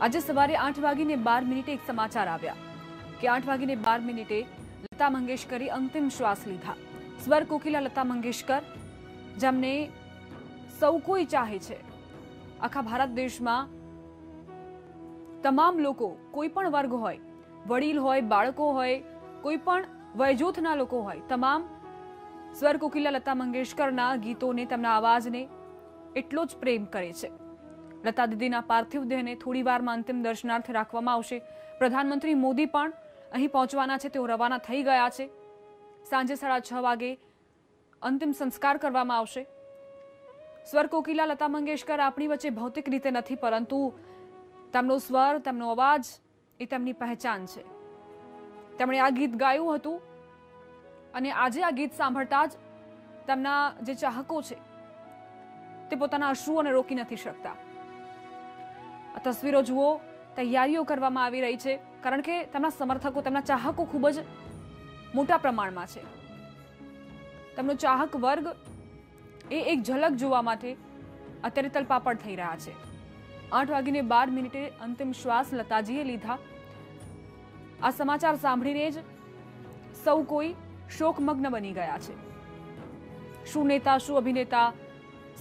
આજે સવારે 8:12 એક સમાચાર આવ્યા કે 8:12 લતા મંગેશકરે અંતિમ શ્વાસ લીધા। સ્વર કોકિલા લતા મંગેશકર, જેમને સૌ કોઈ ચાહે છે। આખા ભારત દેશમાં તમામ લોકો, કોઈ પણ વર્ગ હોય, વડીલ હોય, બાળકો હોય, કોઈ પણ વયજૂથના લોકો હોય, તમામ સ્વર કોકિલા લતા મંગેશકરના ગીતોને, તેમના અવાજને એટલો જ પ્રેમ કરે છે। લતા દીદીના પાર્થિવ દેહને થોડી વારમાં અંતિમ દર્શનાર્થે રાખવામાં આવશે। પ્રધાનમંત્રી મોદી પણ અહીં પહોંચવાના છે, તેઓ રવાના થઈ ગયા છે। સાંજે 6:30 વાગે અંતિમ સંસ્કાર કરવામાં આવશે। સ્વર કોકિલા લતા મંગેશકર આપણી વચ્ચે ભૌતિક રીતે નથી, પરંતુ તેમનો સ્વર, તેમનો અવાજ એ તેમની પહેચાન છે। તેમણે આ ગીત ગાયું હતું અને આજે આ ગીત સાંભળતા જ તેમના જે ચાહકો છે તે પોતાના અશ્રુઓને રોકી નથી શકતા। આ તસવીરો જુઓ, તૈયારીઓ કરવામાં આવી રહી છે, કારણ કે તેમના સમર્થકો, તેમના ચાહકો ખૂબ જ મોટા પ્રમાણમાં છે। તેમનો ચાહક વર્ગ એ એક ઝલક જોવા માટે અત્યારે તલપાપડ થઈ રહ્યા છે। 8:12 અંતિમ શ્વાસ લતાજીએ લીધા। આ સમાચાર સાંભળીને જ સૌ કોઈ શોકમગ્ન બની ગયા છે। શું નેતા, શું અભિનેતા,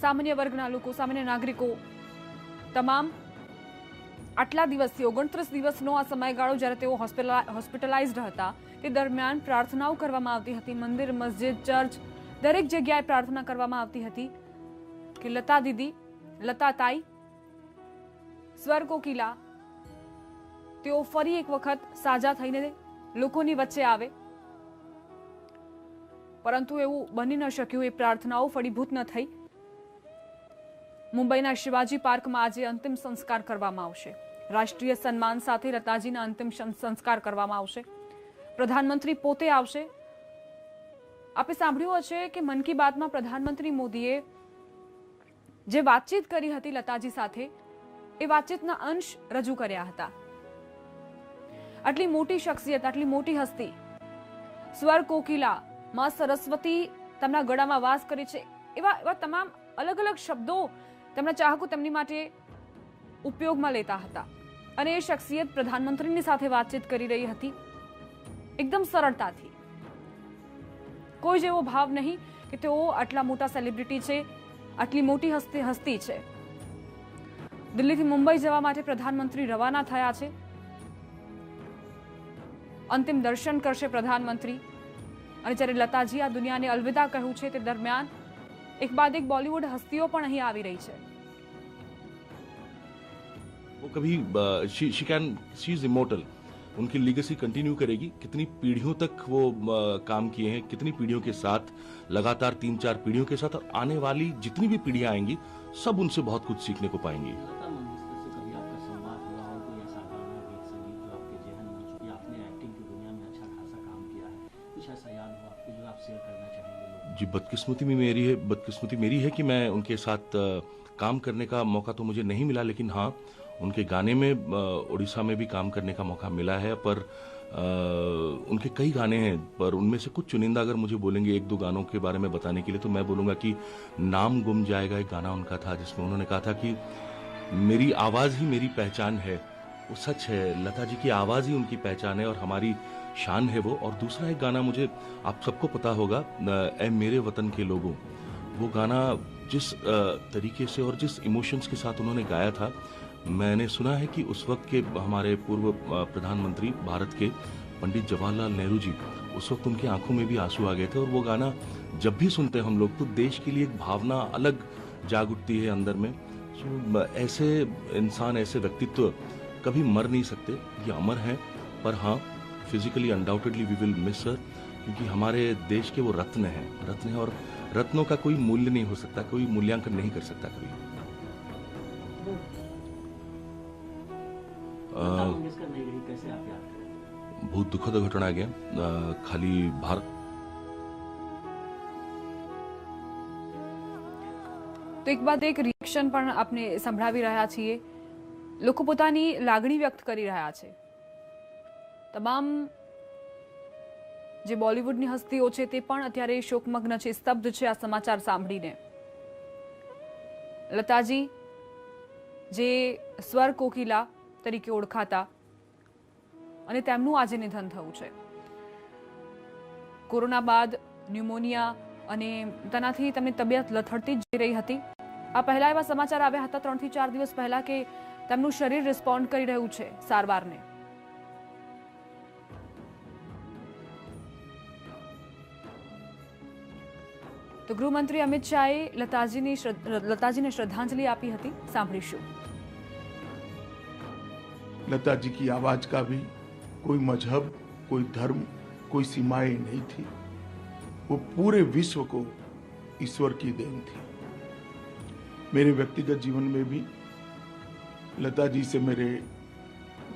સામાન્ય વર્ગના લોકો, સામાન્ય નાગરિકો, તમામ આટલા દિવસથી 29 દિવસનો આ સમયગાળો જ્યારે તેઓ હોસ્પિટલાઇઝડ હતા તે દરમિયાન પ્રાર્થનાઓ કરવામાં આવતી હતી। મંદિર, મસ્જિદ, ચર્ચ, દરેક જગ્યાએ પ્રાર્થના કરવામાં આવતી હતી કે લતા દીદી, લતા તાઈ, સ્વર કોકિલા તેઓ ફરી એક વખત સાજા થઈને લોકોની વચ્ચે આવે, પરંતુ એવું બની ન શક્યું। એ પ્રાર્થનાઓ ફળીભૂત ન થઈ। મુંબઈના શિવાજી પાર્કમાં આજે અંતિમ સંસ્કાર કરવામાં આવશે। રાષ્ટ્રીય સન્માન સાથે લતાજીના અંતિમ સંસ્કાર કરવામાં આવશે। પ્રધાનમંત્રી પોતે આવશે। આપે સાંભળ્યું હશે કે મન કી બાતમાં પ્રધાનમંત્રી મોદીએ જે વાતચીત કરી હતી લતાજી સાથે, એ વાતચીતના અંશ રજૂ કર્યા હતા। આટલી મોટી શખ્સિયત, આટલી મોટી હસ્તી, સ્વર કોકિલા, માં સરસ્વતી તેમના ગળામાં વાસ કરે છે, એવા તમામ અલગ અલગ શબ્દો તેમના ચાહકો તેમની માટે ઉપયોગમાં લેતા હતા। અને એ શખ્સિયત પ્રધાનમંત્રીની સાથે વાતચીત કરી રહી હતી એકદમ સરળતાથી। કોઈ જેવો ભાવ નહીં કે તેઓ આટલા મોટા સેલિબ્રિટી છે, આટલી મોટી હસ્તી છે। દિલ્હીથી મુંબઈ જવા માટે પ્રધાનમંત્રી રવાના થયા છે। અંતિમ દર્શન કરશે પ્રધાનમંત્રી। અને જ્યારે લતાજી આ દુનિયાને અલવિદા કહ્યું છે તે દરમિયાન એક બાદ એક બોલિવૂડ હસ્તીઓ પણ અહીં આવી રહી છે। वो कभी शी इज इमोर्टल, उनकी लीगेसी कंटिन्यू करेगी। कितनी पीढ़ियों तक वो काम किए हैं, कितनी पीढ़ियों के साथ, लगातार 3-4 पीढ़ियों के साथ, और आने वाली जितनी भी पीढ़ियां आएंगी सब उनसे बहुत कुछ सीखने को पाएंगी। जी, बदकिस्मती मेरी है कि मैं उनके साथ काम करने का मौका तो मुझे नहीं मिला, लेकिन हाँ, उनके गाने में उड़ीसा में भी काम करने का मौका मिला है। पर उनके कई गाने हैं, पर उनमें से कुछ चुनिंदा अगर मुझे बोलेंगे 1-2 गानों के बारे में बताने के लिए, तो मैं बोलूँगा कि नाम गुम जाएगा एक गाना उनका था, जिसमें उन्होंने कहा था कि मेरी आवाज़ ही मेरी पहचान है। वो सच है, लता जी की आवाज़ ही उनकी पहचान है और हमारी शान है वो। और दूसरा एक गाना मुझे, आप सबको पता होगा, ए मेरे वतन के लोगों, वो गाना जिस तरीके से और जिस इमोशंस के साथ उन्होंने गाया था, मैंने सुना है कि उस वक्त के हमारे पूर्व प्रधानमंत्री भारत के पंडित जवाहरलाल नेहरू जी, उस वक्त उनकी आंखों में भी आंसू आ गए थे। और वो गाना जब भी सुनते हैं हम लोग, तो देश के लिए एक भावना अलग जाग उठती है अंदर में। ऐसे इंसान, ऐसे व्यक्तित्व कभी मर नहीं सकते, ये अमर हैं। पर हाँ, physically undoubtedly we will miss her, क्योंकि हमारे देश के वो रत्न हैं, और रत्नों का कोई मूल्य नहीं हो सकता, कोई मूल्यांकन नहीं कर सकता कभी। बहुत दुखद घटना गया, खाली भारत। તો એક બાદ એક રિએક્શન પણ આપણે સંભળાવી રહ્યા છીએ। લોકો પોતાની લાગણી વ્યક્ત કરી રહ્યા છે। તમામ જે બોલિવૂડની હસ્તીઓ છે તે પણ અત્યારે શોકમગ્ન છે, સ્તબ્ધ છે આ સમાચાર સાંભળીને। લતાજી જે સ્વર કોકિલા તરીકે ઓળખાતા અને તેમનું આજે નિધન થયું છે. કોરોના બાદ ન્યુમોનિયા અને તેનાથી તેમની તબિયત લથડતી જ જઈ રહી હતી. આ પહેલા એવા સમાચાર આવ્યા હતા 3 થી 4 દિવસ પહેલા કે તેમનું શરીર રિસ્પોન્ડ કરી રહ્યું છે સારવારને. તો ગૃહમંત્રી અમિત શાહે લતાજીને શ્રદ્ધાંજલિ આપી હતી. સાંભળીશું. लता जी की आवाज का भी कोई मजहब, कोई धर्म, कोई सीमाएं नहीं थी. वो पूरे विश्व को ईश्वर की देन थी. मेरे व्यक्तिगत जीवन में भी लता जी से मेरे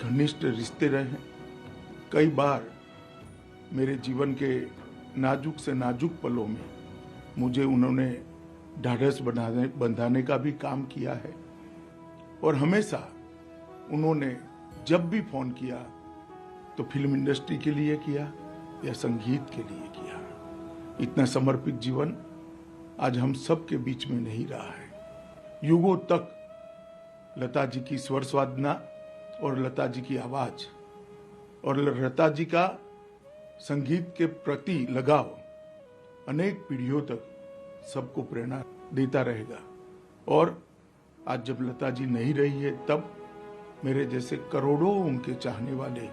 घनिष्ठ रिश्ते रहे. कई बार मेरे जीवन के नाजुक से नाजुक पलों में मुझे उन्होंने ढाढ़स बंधाने का भी काम किया है. और हमेशा उन्होंने जब भी फोन किया तो फिल्म इंडस्ट्री के लिए किया या संगीत के लिए किया. इतना समर्पित जीवन आज हम सब के बीच में नहीं रहा है. युगों तक लता जी की स्वर साधना और लता जी की आवाज और लता जी का संगीत के प्रति लगाव अनेक पीढ़ियों तक सबको प्रेरणा देता रहेगा. और आज जब लता जी नहीं रही है तब मेरे जैसे करोड़ों उनके चाहने वाले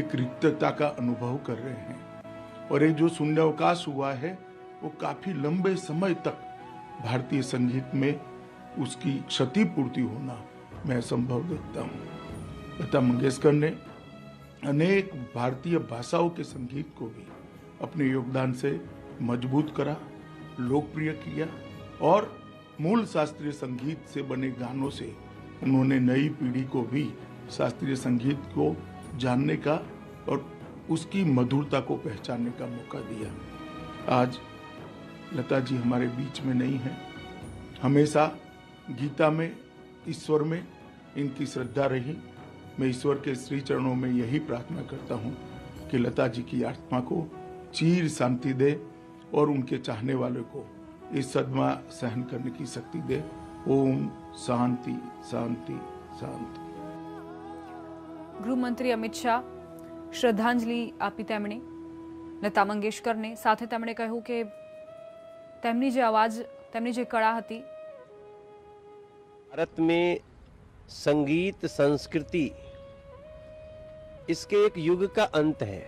एक रिक्तता का अनुभव कर रहे हैं. और ये जो शून्यावकाश हुआ है वो काफी लंबे समय तक भारतीय संगीत में उसकी क्षतिपूर्ति होना मैं असंभव देखता हूँ. लता मंगेशकर ने अनेक भारतीय भाषाओं के संगीत को भी अपने योगदान से मजबूत करा, लोकप्रिय किया. और मूल शास्त्रीय संगीत से बने गानों से उन्होंने नई पीढ़ी को भी शास्त्रीय संगीत को जानने का और उसकी मधुरता को पहचानने का मौका दिया. आज लता जी हमारे बीच में नहीं है. हमेशा गीता में, ईश्वर में इनकी श्रद्धा रही. मैं ईश्वर के श्री चरणों में यही प्रार्थना करता हूँ कि लता जी की आत्मा को चीर शांति दे और उनके चाहने वालों को इस सदमा सहन करने की शक्ति दे. ओम शांति शांति शांति. ગૃહમંત્રી અમિત શાહ શ્રદ્ધાંજલિ આપી તેમણે લતા મંગેશકરને. સાથે તેમણે કહ્યું કે તેમની જે અવાજ, તેમની જે કળા હતી. भारत में संगीत संस्कृति इसके एक युग का अंत है.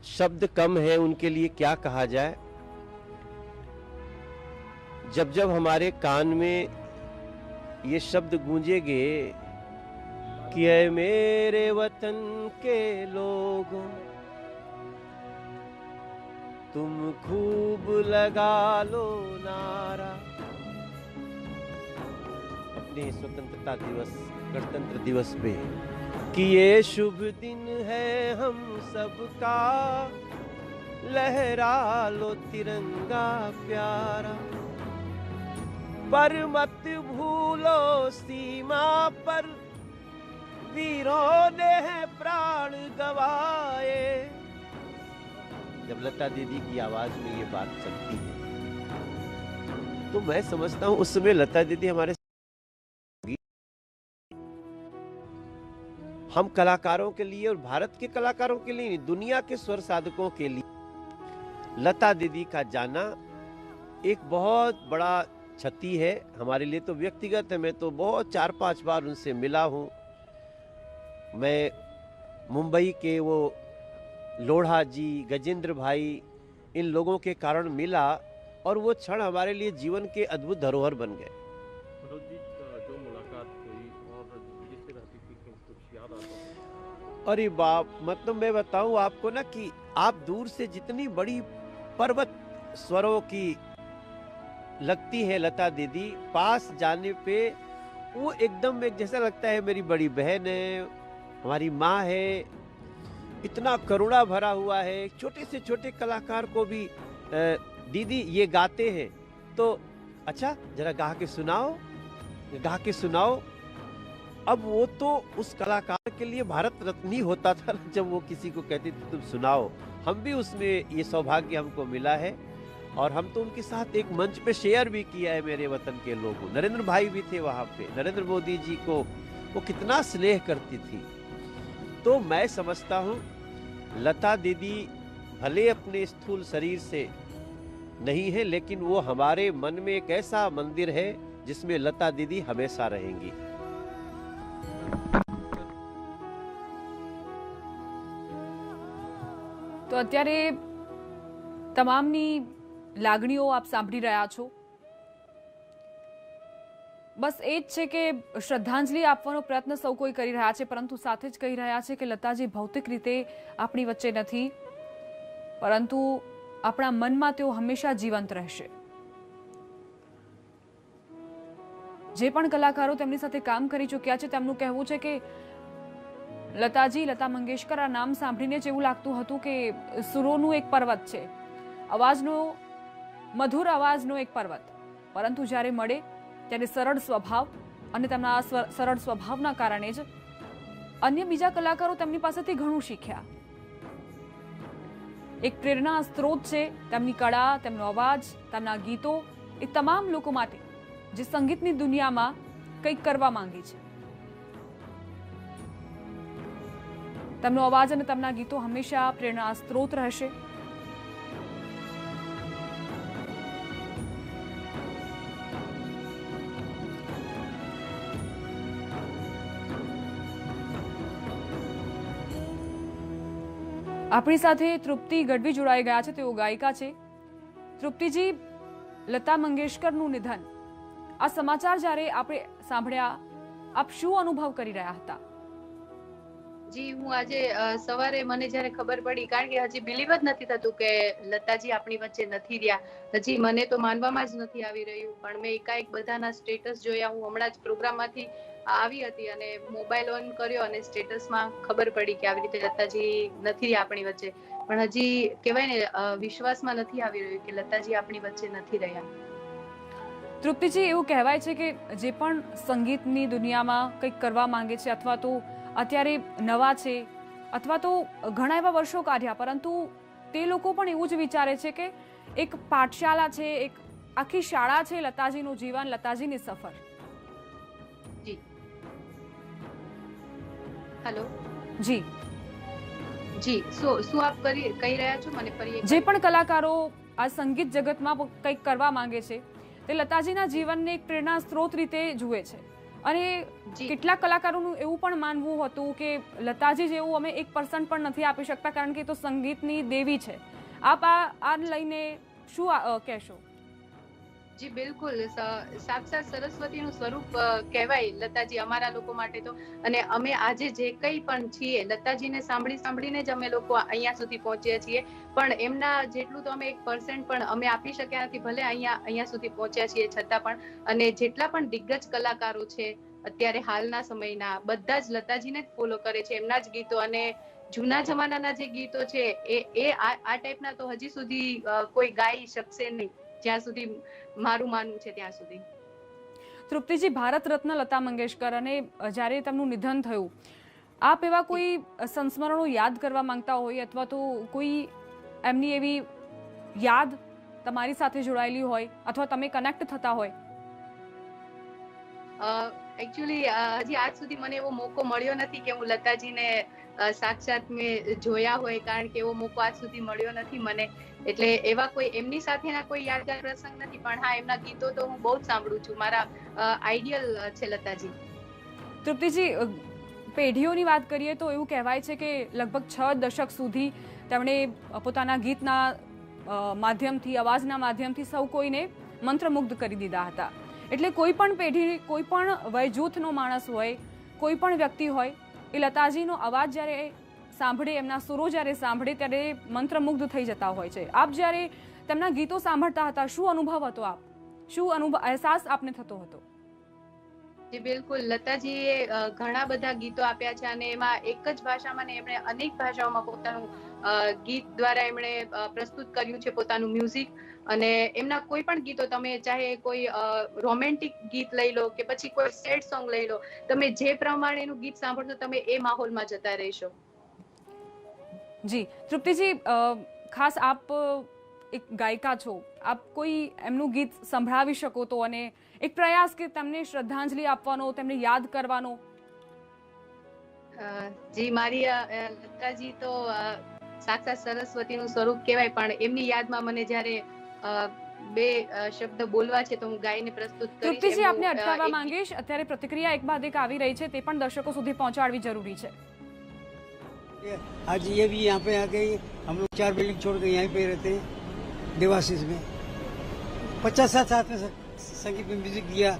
शब्द कम है उनके लिए क्या कहा जाए. जब जब हमारे कान में ये शब्द गूंजेंगे कि ऐ मेरे वतन के लोगों तुम खूब लगा लो नारा. अपने स्वतंत्रता दिवस, गणतंत्र दिवस पे कि ये शुभ दिन है हम सबका, लहरा लो तिरंगा प्यारा. पर मत भूलो सीमा पर वीरों ने है प्राण गवाए. जब लता दीदी की आवाज में ये बात चलती है तो मैं समझता हूँ उस समय लता दीदी हमारे, हम कलाकारों के लिए और भारत के कलाकारों के लिए, दुनिया के स्वर साधकों के लिए लता दीदी का जाना एक बहुत बड़ा क्षति है. हमारे लिए तो व्यक्तिगत है. मैं तो बहुत 4-5 बार उनसे मिला हूँ. मैं मुंबई के वो लोढ़ा जी, गजेंद्र भाई, इन लोगों के कारण मिला और वो क्षण हमारे लिए जीवन के अद्भुत धरोहर बन गए. जो मुलाकात हुई और जिस तरह की कुछ याद आता है? अरे बाप, मतलब मैं बताऊं आपको ना कि आप दूर से जितनी बड़ी पर्वत स्वरों की लगती है लता दीदी, पास जाने पे वो एकदम एक जैसा लगता है मेरी बड़ी बहन है, हमारी माँ है. इतना करुणा भरा हुआ है. छोटे से छोटे कलाकार को भी दीदी ये गाते हैं तो अच्छा जरा गा के सुनाओ, गा के सुनाओ. अब वो तो उस कलाकार के लिए भारत रत्न ही होता था जब वो किसी को कहती थी तुम सुनाओ. हम भी उसमें ये सौभाग्य हमको मिला है और हम तो उनके साथ एक मंच पे शेयर भी किया है मेरे वतन के लोगों। नरेंद्र भाई भी थे वहां पे, नरेंद्र मोदी जी को वो कितना स्नेह करती थी। तो मैं समझता हूँ लता दीदी भले अपने स्थूल शरीर से नहीं है, लेकिन वो हमारे मन में एक ऐसा मंदिर है जिसमें लता दीदी हमेशा रहेंगी। તો અત્યારે તમામની લાગણીઓ આપ સાંભળી રહ્યા છો। બસ એ જ છે કે શ્રદ્ધાંજલિ આપવાનો પ્રયત્ન સૌ કોઈ કરી રહ્યા છે, પરંતુ સાથે જ કહી રહ્યા છે કે લતાજી ભૌતિક રીતે આપણી વચ્ચે નથી, પરંતુ આપણા મનમાં તેઓ હંમેશા જીવંત રહેશે। જે પણ કલાકારો તેમની સાથે કામ કરી ચૂક્યા છે તેમનું કહેવું છે કે લતાજી, લતા મંગેશકર આ નામ સાંભળીને જ એવું લાગતું હતું કે સુરોનું એક પર્વત છે, અવાજનો, મધુર અવાજનો એક પર્વત, પરંતુ જ્યારે મળે ત્યારે સરળ સ્વભાવ અને તેમના આ સરળ સ્વભાવના કારણે જ અન્ય બીજા કલાકારો તેમની પાસેથી ઘણું શીખ્યા। એક પ્રેરણા સ્ત્રોત છે તેમની કળા, તેમનો અવાજ, તેમના ગીતો એ તમામ લોકો માટે જે સંગીતની દુનિયામાં કંઈક કરવા માંગે છે। તેમનો અવાજ અને તેમના ગીતો હંમેશા પ્રેરણા સ્ત્રોત રહેશે। આપણી સાથે તૃપ્તિ ગઢવી જોડાઈ ગયા છે, તેઓ ગાયિકા છે। તૃપ્તિજી, લતા મંગેશકરનું નિધન, આ સમાચાર જ્યારે આપણે સાંભળ્યા, આપ શું અનુભવ કરી રહ્યા હતા? જી, હું આજે સવારે મને જ્યારે ખબર પડી, કારણ કે હજી બિલીવ જ નથી થતું કે લતાજી આપણી વચ્ચે નથી રહ્યા। હજી મને તો માનવામાં જ નથી આવી રહ્યું, પણ મેં એકાએક બધાના સ્ટેટસ જોયા। હું હમણાં જ પ્રોગ્રામમાંથી આવી હતી અને મોબાઈલ ઓન કર્યો અને સ્ટેટસમાં ખબર પડી કે આવી રીતે લતાજી નથી રહ્યા આપણી વચ્ચે, પણ હજી કહેવાય ને વિશ્વાસમાં નથી આવી રહ્યું કે લતાજી આપણી વચ્ચે નથી રહ્યા। તૃપ્તિજી, એવું કહેવાય છે કે જે પણ સંગીતની દુનિયામાં કંઈક કરવા માંગે છે, અથવા તો અત્યારે નવા છે, અથવા તો ઘણા એવા વર્ષો કાઢ્યા, પરંતુ તે લોકો પણ એવું જ વિચારે છે કે એક પાઠશાળા છે, એક આખી શાળા છે લતાજીનું જીવન, લતાજીની સફર। જી, હેલો, જી જી, શું આપ કહી રહ્યા છો? મને ફરી જે પણ કલાકારો આ સંગીત જગતમાં કંઈક કરવા માંગે છે તે લતાજીના જીવનને એક પ્રેરણા સ્ત્રોત રીતે જુએ છે, અને કેટલાક કલાકારોનું એવું પણ માનવું હતું કે લતાજી જેવું અમે 1% પણ નથી આપી શકતા, કારણ કે તો સંગીતની દેવી છે। આપ આ લઈને શું કહેશો? જી બિલકુલ, સાક્ષાત સરસ્વતીનું સ્વરૂપ કહેવાય લતાજી અમારા લોકો માટે તો। અને અમે આજે જે કંઈ પણ છીએ, લતાજીને સાંભળીને જ અમે લોકો અહીંયા સુધી પહોંચ્યા છીએ, પણ એમના જેટલું તો અમે 1% પણ અમે આપી શક્યા નથી, ભલે અહીંયા સુધી પહોંચ્યા છીએ છતાં પણ। અને જેટલા પણ દિગ્ગજ કલાકારો છે અત્યારે હાલના સમયના, બધા જ લતાજીને જ ફોલો કરે છે, એમના જ ગીતો, અને જૂના જમાનાના જે ગીતો છે એ આ ટાઈપના તો હજી સુધી કોઈ ગાઈ શકશે નહીં, જ્યાં સુધી મારું માનવું છે ત્યાં સુધી। તૃપ્તિજી, ભારત રત્ન લતા મંગેશકર, અને જ્યારે તેમનું નિધન થયું, આપ એવા કોઈ સંસ્મરણો યાદ કરવા માંગતા હોય, અથવા તો કોઈ એમની એવી યાદ તમારી સાથે જોડાયેલી હોય, અથવા તમે કનેક્ટ થતા હોય? એકચ્યુઅલી હજી આજ સુધી મને એવો મોકો મળ્યો નથી કે હું લતાજીને સાક્ષાત મેં જોયા હોય, કારણ કે એવો મોકો આજ સુધી મળ્યો નથી મને, એટલે એવા કોઈ એમની સાથેના કોઈ યાદગાર પ્રસંગ નથી, પણ હા, એમના ગીતો તો હું બહુ જ સાંભળું છું, મારા આઈડિયલ છે લતાજી। તૃપ્તિજી, પેઢીઓની વાત કરીએ તો એવું કહેવાય છે કે લગભગ 6 દશક સુધી તેમણે પોતાના ગીતના માધ્યમથી, અવાજના માધ્યમથી સૌ કોઈને મંત્રમુગ્ધ કરી દીધા હતા। એટલે કોઈ પણ પેઢી, કોઈ પણ વયજૂથનો માણસ હોય, કોઈ પણ વ્યક્તિ હોય, એ લતાજીનો અવાજ જ્યારે સાંભળે, એમના સુરો જ્યારે સાંભળે ત્યારે મંત્રમુગ્ધ થઈ જતા હોય છે। આપ જ્યારે તેમના ગીતો સાંભળતા હતા, શું અનુભવ હતો આપ, શું અહેસાસ આપને થતો હતો? જી બિલકુલ, લતાજીએ ઘણા બધા ગીતો આપ્યા છે, અને એમાં એક જ ભાષામાં ને એમણે અનેક ભાષાઓમાં પોતાનું ગીત દ્વારા એમણે પ્રસ્તુત કર્યું છે પોતાનું મ્યુઝિક। અને એમના કોઈ પણ ગીતો, તમે ચાહે કોઈ રોમેન્ટિક ગીત લઈ લો કે પછી કોઈ સેડ સોંગ લઈ લો, તમે જે પ્રમાણેનું ગીત સાંભળશો તમે એ માહોલમાં જતા રહેશો। જી તૃપ્તિજી, ખાસ આપ એક ગાયિકા છો, આપ કોઈ એમનું ગીત સંભળાવી શકો તો, અને એક પ્રયાસ કે તેમને શ્રદ્ધાંજલિ આપવાનો, તેમને યાદ કરવાનો. જી મારી લતાજી તો સાક્ષાત સરસ્વતીનું સ્વરૂપ કહેવાય, પણ એમની યાદમાં મને જ્યારે બે શબ્દ બોલવા છે તો હું ગાઈને પ્રસ્તુત કરીશ. તૃપ્તિજી, આપને અટકાવવા માંગીશ. અત્યારે પ્રતિક્રિયા એક બાદ એક આવી રહી છે, તે પણ દર્શકો સુધી પહોંચાડવી જરૂરી છે. आज ये भी यहाँ पे आ गई, हम लोग 4 बिल्डिंग छोड़ के यहीं पे रहते हैं देवाशीष में। 50 साल में संगीत में म्यूजिक दिया।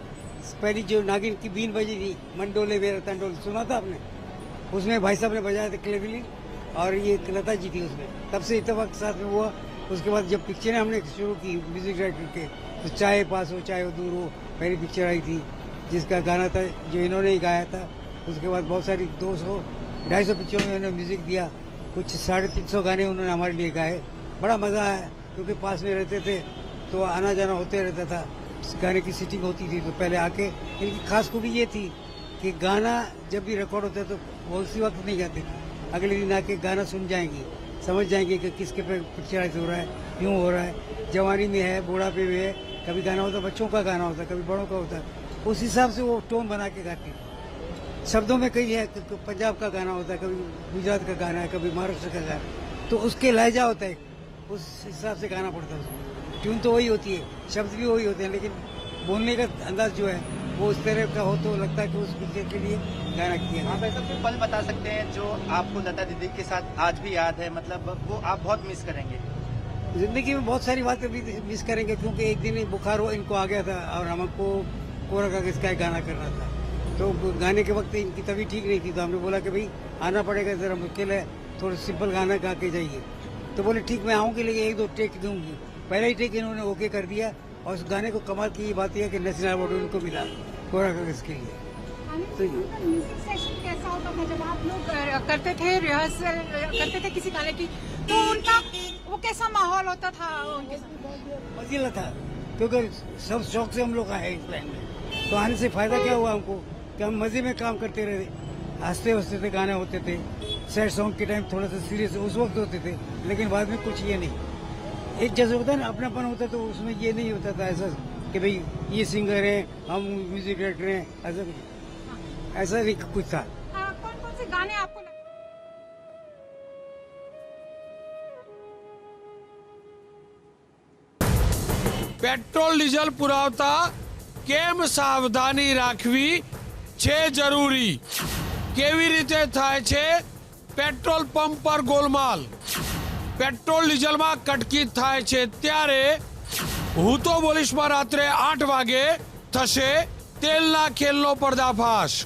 पहली जो नागिन की बीन बजी थी, मंडोले वेर तंडोल, सुना था आपने? उसमें भाई साहब ने बजाया था क्लेविलिन, और ये लता जी थी उसमें। तब से इत्तेफाक साथ में हुआ। उसके बाद जब पिक्चरें हमने शुरू की म्यूजिक डायरेक्टर के, तो चाहे पास हो चाहे वो दूर हो पहली पिक्चर आई थी, जिसका गाना था जो इन्होंने ही गाया था। उसके बाद बहुत सारी 200-250 पिक्चरों में उन्होंने म्यूजिक दिया। कुछ 350 गाने उन्होंने हमारे लिए गाए। बड़ा मजा आया, क्योंकि पास में रहते थे तो आना जाना होते रहता था। गाने की सीटिंग होती थी तो पहले आके, इनकी खास खूबी ये थी कि गाना जब भी रिकॉर्ड होता तो वो उसी वक्त नहीं गाते थे, अगले दिन आके गाना सुन जाएंगे, समझ जाएंगे कि किसके पे पिक्चराइज हो रहा है, क्यों हो रहा है, जवानी में है, बुढ़ापे में है। कभी गाना होता बच्चों का गाना होता, कभी बड़ों का होता, उस हिसाब से वो टोन बना के गाती थी। शब्दों में कई है, पंजाब का गाना होता है, कभी गुजरात का गाना है, कभी महाराष्ट्र का गाना है, तो उसके लहजा होता है, उस हिसाब से गाना पड़ता है उसमें। ट्यून तो वही होती है, शब्द भी वही होते हैं, लेकिन बोलने का अंदाज जो है वो उस तरह का हो तो लगता है कि उस पिक्चर के लिए गाना किया। आप ऐसा कोई पल बता सकते हैं जो आपको लता दीदी के साथ आज भी याद है, मतलब वो आप बहुत मिस करेंगे? जिंदगी में बहुत सारी बातें भी मिस करेंगे, क्योंकि एक दिन बुखार हो इनको आ गया था और हमको कोरा कागज का गाना करना था। तो गाने के वक्त इनकी तबीयत ठीक नहीं थी, तो हमने बोला कि भाई आना पड़ेगा, जरा मुश्किल है, थोड़ा सिंपल गाना गा के जाइए। तो बोले ठीक, मैं आऊँगी, लेकिन 1-2 टेक दूंगी। पहला ही टेक इन्होंने ओके कर दिया, और उस गाने को कमाल की ये बात यह है कि नेशनल अवार्ड उनको मिला कोरा कागज के लिए। तो म्यूजिक सेशन कैसा होता था जब आप लोग करते थे, रिहर्सल करते थे किसी गाने की, तो उनका वो कैसा माहौल होता था उनके साथ? मजेला था, क्योंकि सब शौक से हम लोग आए इस लाइन में, तो आने से फायदा क्या हुआ हमको कि हम मजे में काम करते रहे, हंसते हंसते थे, गाने होते थे। सैड सॉन्ग के टाइम थोड़ा सा सीरियस उस वक्त होते थे, लेकिन बाद में कुछ ये नहीं, एक जैसे होता है ना, अपनापन होता, तो उसमें ये नहीं होता था ऐसा कि भाई ये सिंगर है, हम म्यूजिक डायरेक्टर हैं, ऐसा नहीं कुछ था। कौन कौन से गाने आपको पेट्रोल डीजल पुरावता केम सावधानी राखवी છે જરૂરી? કેવી રીતે થાય છે પેટ્રોલ પંપ પર ગોલમાલ? પેટ્રોલ ડીઝલમાં કટકી થાય છે ત્યારે હું તો બોલીશમાં રાત્રે 8 વાગે થશે તેલના ખેલનો પર્દાફાશ।